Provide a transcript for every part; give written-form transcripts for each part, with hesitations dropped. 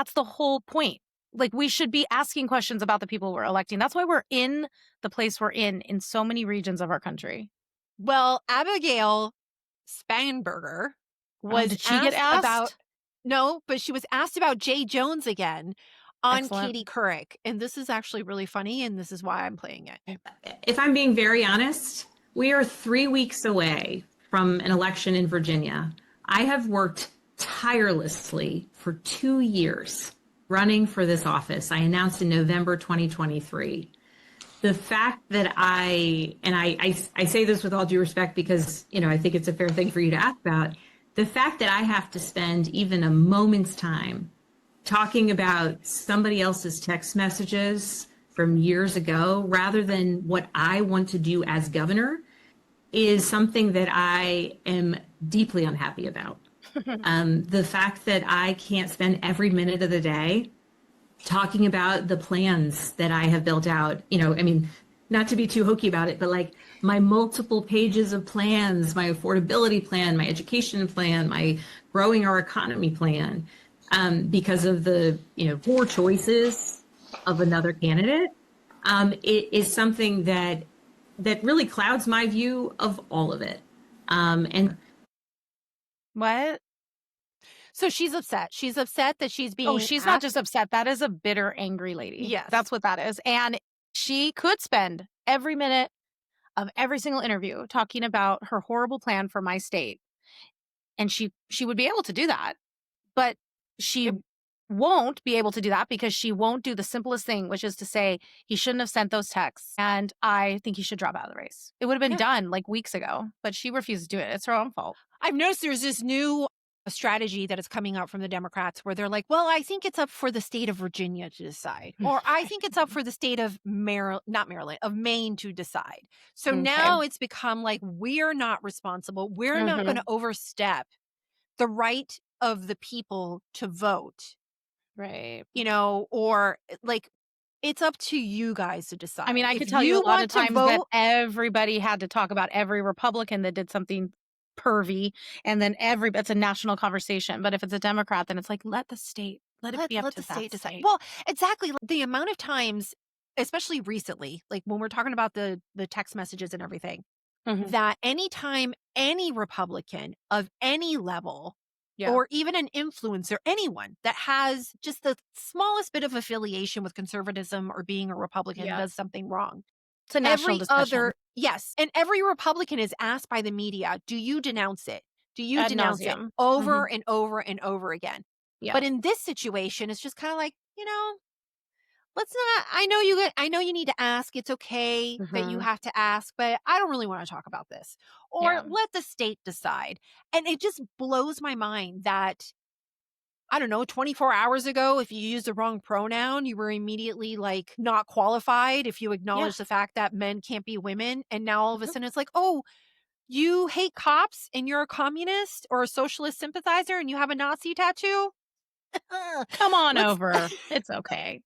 That's the whole point. Like, we should be asking questions about the people we're electing. That's why we're in the place we're in so many regions of our country. Well, Abigail Spanberger was did she get asked? about no, but she was asked about Jay Jones again on Excellent. Katie Couric. And this is actually really funny, and this is why I'm playing it. If I'm being very honest, we are 3 weeks away from an election in Virginia. I have worked tirelessly for 2 years running for this office. I announced in November 2023. The fact that I say this with all due respect because, I think it's a fair thing for you to ask about, the fact that I have to spend even a moment's time talking about somebody else's text messages from years ago rather than what I want to do as governor is something that I am deeply unhappy about. The fact that I can't spend every minute of the day talking about the plans that I have built out, not to be too hokey about it, but like my multiple pages of plans, my affordability plan, my education plan, my growing our economy plan, because of the, poor choices of another candidate, it is something that really clouds my view of all of it. And what? So she's upset. She's upset that she's being. Oh, she's not just upset. That is a bitter, angry lady. Yes. That's what that is. And she could spend every minute of every single interview talking about her horrible plan for my state. And she would be able to do that. But she won't be able to do that because she won't do the simplest thing, which is to say he shouldn't have sent those texts. And I think he should drop out of the race. It would have been done like weeks ago, but she refused to do it. It's her own fault. I've noticed there's this new strategy that is coming out from the Democrats where they're like, well, I think it's up for the state of Virginia to decide, or I think it's up for the state of of Maine to decide. So now it's become like, we're not responsible. We're not going to overstep the right of the people to vote. Right. Or like, it's up to you guys to decide. I mean, I could tell you a lot of times that everybody had to talk about every Republican that did something pervy, and then it's a national conversation. But if it's a Democrat, then it's like, let it be up to the state decide. Well, exactly. The amount of times, especially recently, like when we're talking about the text messages and everything, that anytime any Republican of any level or even an influencer, anyone that has just the smallest bit of affiliation with conservatism or being a Republican does something wrong. It's a national discussion. Yes. And every Republican is asked by the media, do you denounce it? Do you denounce it? Nauseam. Over and over and over again. Yeah. But in this situation, it's just kind of like, let's not, I know you need to ask. It's okay that you have to ask, but I don't really want to talk about this. Or let the state decide. And it just blows my mind that, I don't know, 24 hours ago, if you used the wrong pronoun, you were immediately like not qualified if you acknowledge the fact that men can't be women. And now all of a sudden it's like, oh, you hate cops and you're a communist or a socialist sympathizer and you have a Nazi tattoo? Come on over. It's okay.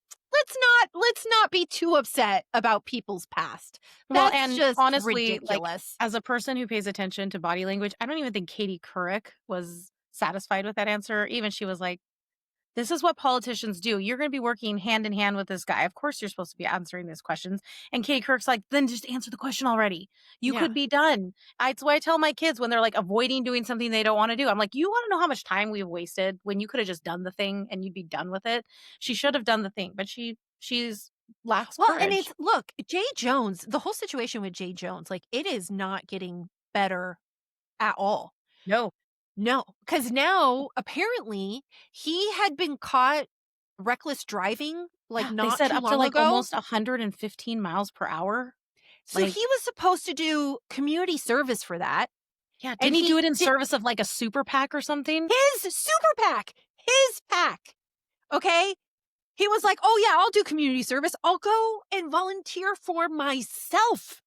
Let's not be too upset about people's past. Well, That's and just honestly, ridiculous. As a person who pays attention to body language, I don't even think Katie Couric was satisfied with that answer. Even she was like, this is what politicians do. You're going to be working hand in hand with this guy. Of course, you're supposed to be answering these questions. And Katie Couric's like, then just answer the question already. You could be done. It's why I tell my kids when they're like avoiding doing something they don't want to do. I'm like, you want to know how much time we've wasted when you could have just done the thing and you'd be done with it? She should have done the thing, but she's lacks courage. And look, Jay Jones, the whole situation with Jay Jones, like it is not getting better at all. No, because now apparently he had been caught reckless driving like not they said too up long to like ago. almost 115 miles per hour. So he was supposed to do community service for that. Yeah, didn't he do it in service of like a super PAC or something? His super PAC, his PAC. Okay, he was like, "Oh yeah, I'll do community service. I'll go and volunteer for myself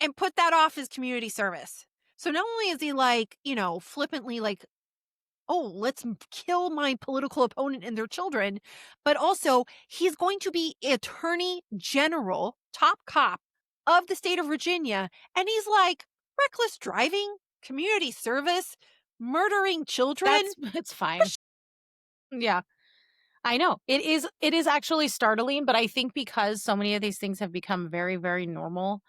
and put that off as community service." So not only is he like, flippantly like, oh, let's kill my political opponent and their children, but also he's going to be Attorney General, top cop of the state of Virginia. And he's like, reckless driving, community service, murdering children. It's fine. Yeah. I know. It is actually startling, but I think because so many of these things have become very, very normal,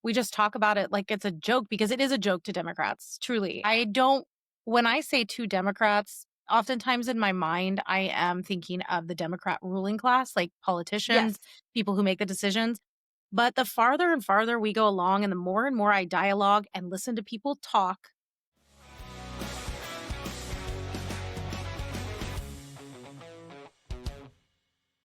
we just talk about it like it's a joke because it is a joke to Democrats, truly. When I say to Democrats, oftentimes in my mind, I am thinking of the Democrat ruling class, like Yes. politicians, people who make the decisions. But the farther and farther we go along and the more and more I dialogue and listen to people talk,